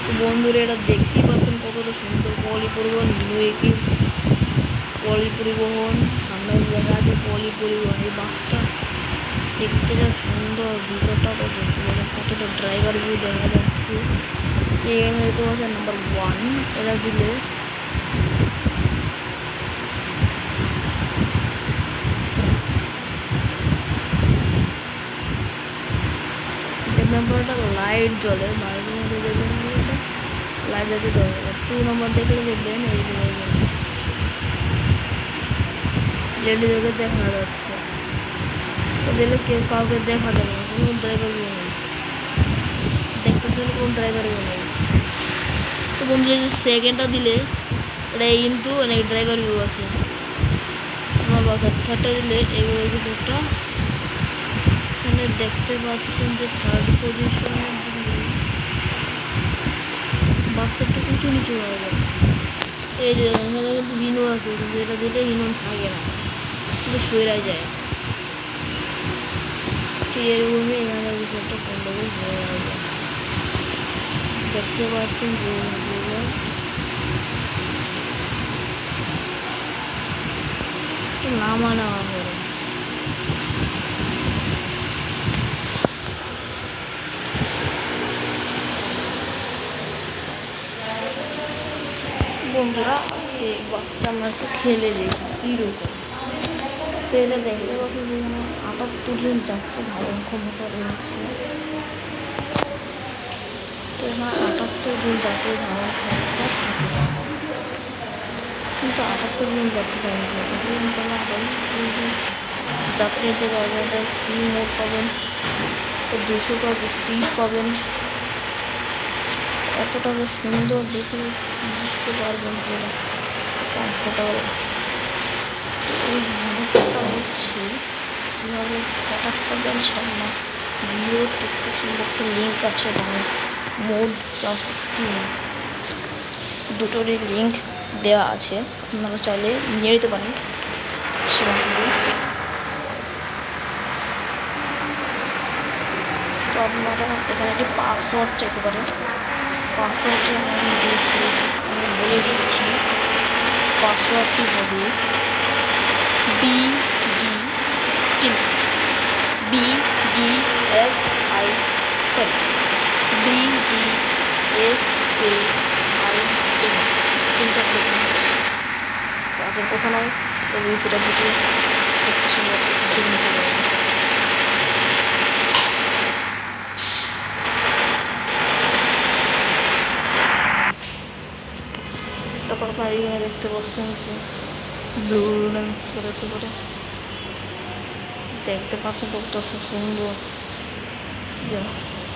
তো বন্ধুরা এটা দেখতেই পাচ্ছেন কতটা সুন্দর পলি পরিবহন পলি পরিবহন সামনে দেখা আছে পলি পরিবহন। এই বাসটা দেখতে যা সুন্দর, ভিতরটা তো দেখতে পাচ্ছেন কতটা ড্রাইভার ভিউ দেখা যাচ্ছে। এখানে দেখতে পাচ্ছেন নাম্বার 1 এটা দিলে নাম্বারটা লাইট জ্বলে, বাড়ির মধ্যে দেখবেন লাইট জ্বলতে দরকার। 2 নম্বর দেখলে দেখবেন এই লেডি দেখে দেখা যাচ্ছে, তো দিলে কেউ কাউকে দেখা যাবে না, কোনো ড্রাইভার নেই, দেখতেছেন কোন ড্রাইভার নেই। তো বন্ধুরা যে সেকেন্ডটা দিলে এটা কিন্তু অনেক ড্রাইভার ভিউ আছে আমার বাস। আর থার্ডটা দিলে এইভাবে কিছু একটা এখানে দেখতে পাচ্ছেন যে থার্ড পজিশনে দিলে বাসটা একটু উঁচু নিচু হয়ে যায়। এই যে এখানে কিন্তু হিনো আছে, কিন্তু এটা দিলে হিনো থাকে না, কিন্তু সইরাই যায়। ঠিক এরকমই এখানে কিছু একটা গন্ডগোল হয়ে যায়। দেখতে পাচ্ছেন যে নামা নেওয়া করে বন্ধুরা আজকে বাসটা আমরা একটু খেলে দেখি কীরকম। তো এটা দেখতে পাচ্ছি যে 78 জন যাত্রী ধারণ ক্ষমতা রয়েছে। তো এখানে 78 জন যাত্রী ধারণ ক্ষমতা থাকে, কিন্তু 78 জন যাত্রী ধারণ ক্ষমতা কিন্তু আমাদের যাত্রী নিতে পারবেন, ফ্রি মোড পাবেন, 200 কাজ স্পিড পাবেন। এতটা সুন্দর দেখে বুঝতে পারবেন যে কমফোর্টেবল। এই মোডটা হচ্ছে কীভাবে সেট আপ করবেন সামনে ভিডিও ডিসক্রিপশন বক্সে লিঙ্ক আছে, এবং মোড প্লাস স্ক্রিন দুটোরই লিঙ্ক দেওয়া আছে, আপনারা চাইলে নিয়ে নিতে পারেন সেখান থেকে। তো আপনারা এখানে একটি পাসওয়ার্ড চাইতে পারেন, পাসওয়ার্ডটি আমি বলে দিচ্ছি। পাসওয়ার্ডটি হবে BD স্ক্রিনটা দেখুন। কাজের কথা নয়, তবে সেটা থেকে ডিসক্রিপশন বক্সে দেখে নিতে পারেন। তারপর আপনার এখানে দেখতে পাচ্ছেন যে ব্লু লেন্স করতে পারে, দেখতে পাচ্ছেন কত সুন্দর।